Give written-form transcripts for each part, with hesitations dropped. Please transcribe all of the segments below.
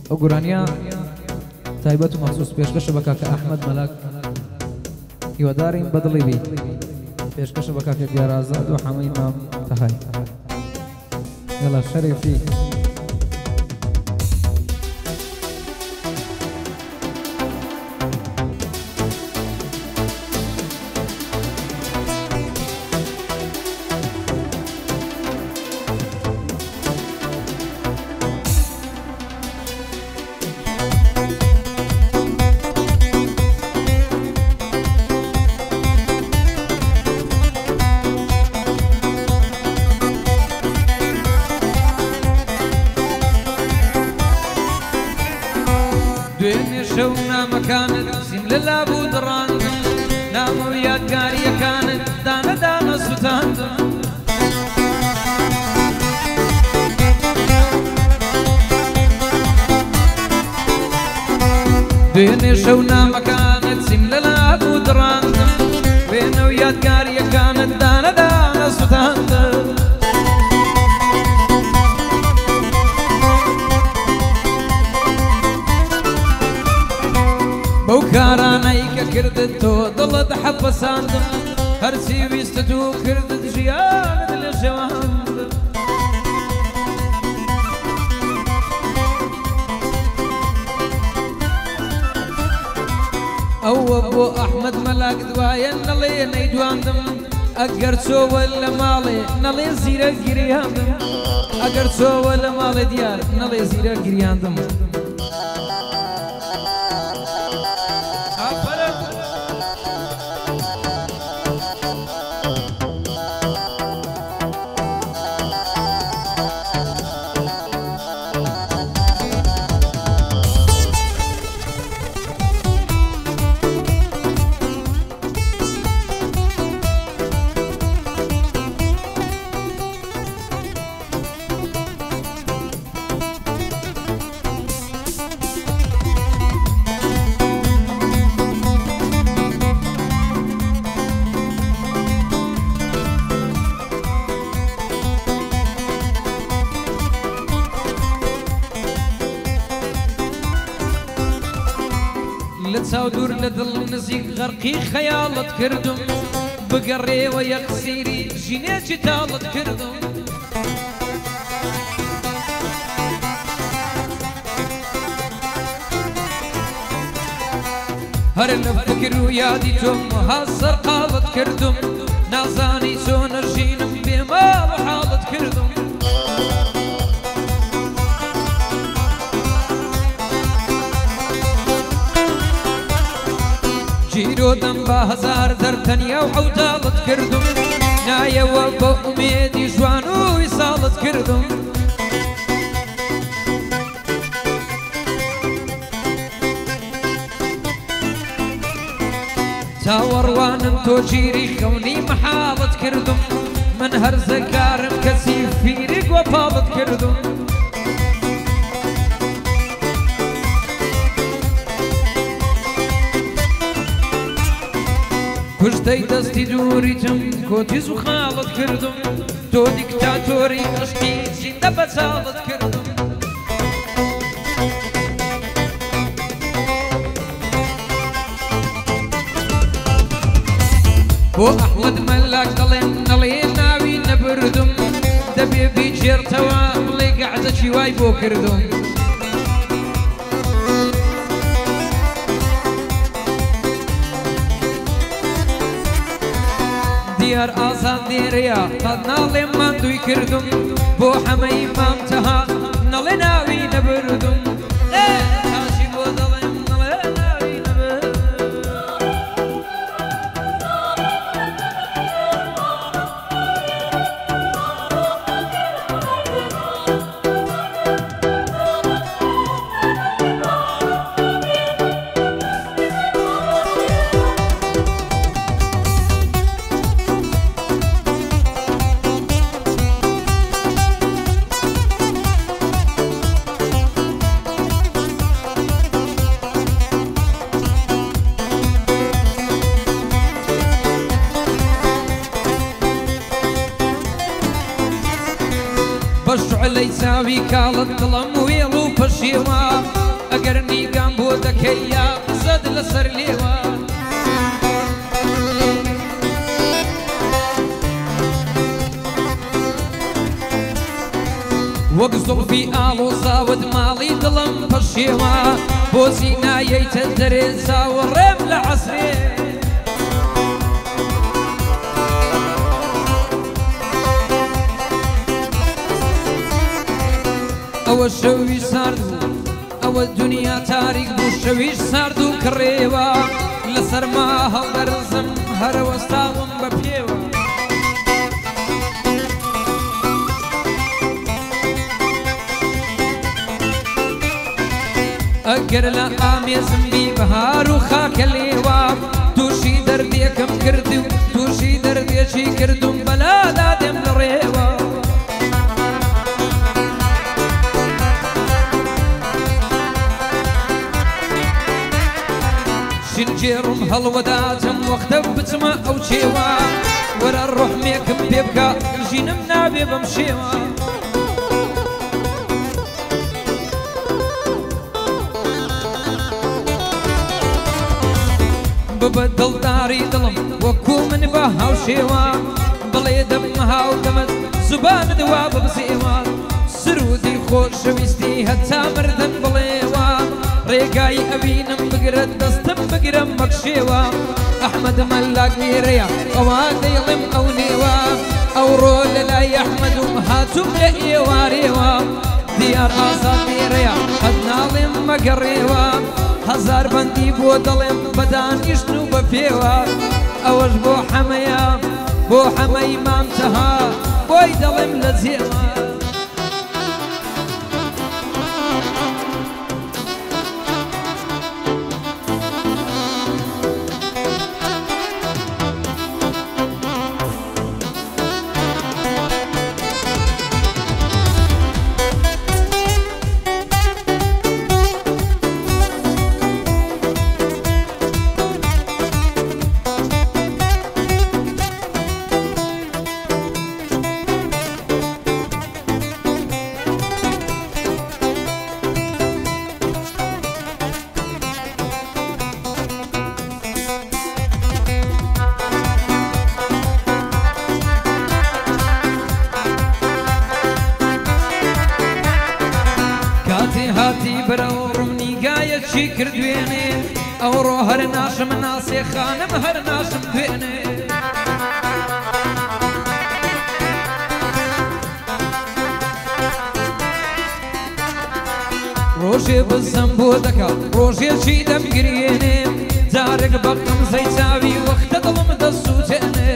ئەو گورانیە تایبەت و مەخصوص پێشکەشە بە کاکە ئەحمەد مەلاک هیوادارین بەدڵی بی پێشکەشە بە کاکە دیارازاد و حەمەی مام تەهای يلا شريفي شونا مكانت سيم للابو دران نامو يادقارية كانت دانا دانا سوتان بين شونا مكانت سيم للابو دران بينو يادقارية كانت دانا دانا سوتان بوكاراناي كردتو ضلت حبساندم هرسي ويستدو كردت جيان للجوان او ابو احمد ملاك دوايا نلي نيدواندم اقرسو ولا مالي نلي زيرا قرياندم اقرسو ولا مالي ديار نلي زيرا قرياندم لتصاودور لدل نزيق غرقي خيالت كردم بقري ويقصيري جينيتي تالت كردم هر نفكر ويادي توم هالسر قالت كردم نازاني سون الجينم بمال وحالت كردم جيرو دم بهزار درتنيا وحوتالت كردم نايا وبو أميدي جوانو يصالت كردم تاوروانم تو جيري خوني محالت كردم من هر زكارم كسيف فيرق وبالت كردم كشتي دستي دوريتم كوتيز وخالت كردم تو ديكتاتوري عشقي زنده بزالت كردم بو احمد ملاك ضلين نلي ناوي نبردم دبي بيجير توا ملي قاعدة شواي بو كردم ديار آزاد ديريا قد نالي ماندوي كردم بو حمي مامتها نالي ناوي نبردم تاشي بو ضلين نالي ناوي نبردم شعلەی چاوی کاڵت دڵم وێڵ و پەشێوە ئەگەر نیگام بۆ دەکەیە زەد لەسەر لێوە وەک زوڵفی ئاڵۆزاوت ماڵی دڵم پەشێوە بۆچی نایەیتە دەرێ چاوەڕێم لە عەسرێ ئەوە شەوی سارد بوو ئەوە دنیا تاریک بوو شەویش سارد و کڕێوە لەسەر ما هەڵدەرزم هەرەوەستاوم بە پێوە ئەگەر لە ئامێزم بی بەهار و خاکە لێوە تووشی دەردێکم کرد و تووشی دەردێکی کردم بەلادا دێم لە ڕێوە شنجێڕم هەڵوەداتم وەختە بچمە ئەو چێوە وەرە ڕۆحمێکم پێ بکە ژینم نابێ بەم شێوە ببە دڵداری دڵم وەکو من بە هاوشێوە بڵێ دەم هاو دەمت زوبانت وا ببزێوە سرودی خۆشەویستی هەتا مردن بڵێوە ڕێگای ئەبینم بگرت دەستم بگرم بەکشێوە ئەحمەد مەلاک نێرەیە ئەوا دەیڵم ئەو نێوە ئەوڕۆ لە لای ئەحمەدم هاتووم لە ئێوارێوە دیار ئازاد نێرەیە قەت ناڵێم مەگەڕێوە هەزار بەندی بۆ دەڵێم بەدانیشت و بە پێوە ئەوەش بۆ حەمەیە بۆ حەمەی مامتەها بۆی دەڵێم لە جێوە هاتی بەرەو ڕوونیگایەکی کردوێنێ ئەوڕۆ هەر ناشم ناسێ خانم هەر ناشم دوێنێ ڕۆژێ بزەم بۆ دەکا ڕۆژێکی دەمگرێنێ جارێک بە قەمزەی چاوی وەختە دڵم دەسووتێنێ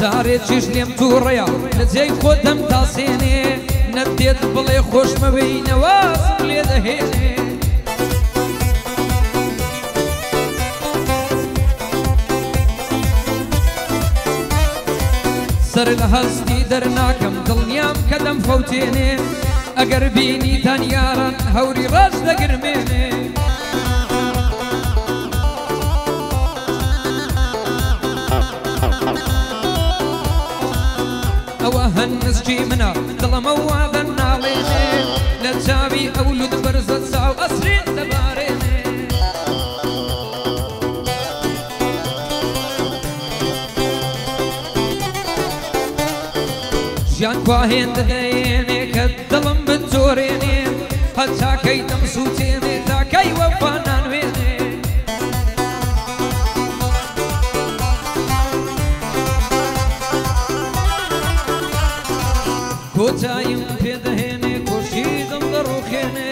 جارێکیش لێم تووڕەیە لە جێی خۆ دەم تاسێنێ نەدێت بڵێ خۆشمەوەی نەوازم لێ دەهێنێ سەر لە هەستی دەرناکەم دڵنیام کە دەم فەوتێنێ ئەگەر بینی تەنیاران هەوری ڕاست دەگرمێنێ ئەوە هەنسکی منە دڵەمە وادە ناڵێنێ لە چاوی ئەولود بەرزە چاو ئەسرێن دەبارێنێ ژیان کواهێن دەدەێنێ کە دڵم بتۆرێنێ هەتاکەی دەم سووتێنێ تاکەی وەفا نانوێنێ کۆتاییم پێدەهێنێ کۆشی دڵ دەڕوخێنێ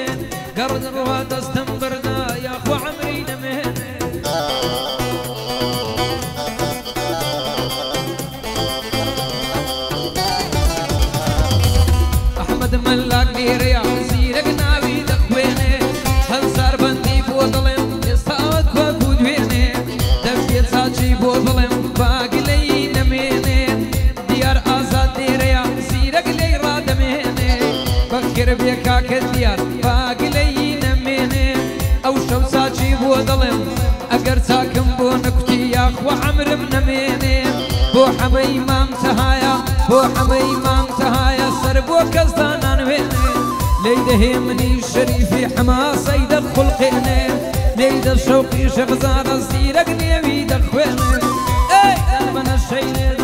گەڕد ڕوا دەستم بەردا یاخوا عەمری دەمێنێ ئەحمەد مەلاک نێرەیە زیرەک ناوی دەخوێنێ هەزار بەندی بۆ دڵێم ئێستاوت کوا بودوێنێ دەبێت چاچی بۆ بڵێم باگلەی نەمێنێ دیار ئازاد نێرەیە زیرەک لێی ڕادەمێنێ بەخێر بێ کاکە دیار باگلەی نەمێنێ وعمرم نميني بو حمي مام تهايا بو حمي مام تهايا سربو كزدان ويني ليده مني الشريفي حما سيد الخلقيني ليد الشوقي شغزان الزيرق نيوي دخويني اي دابنا الشيني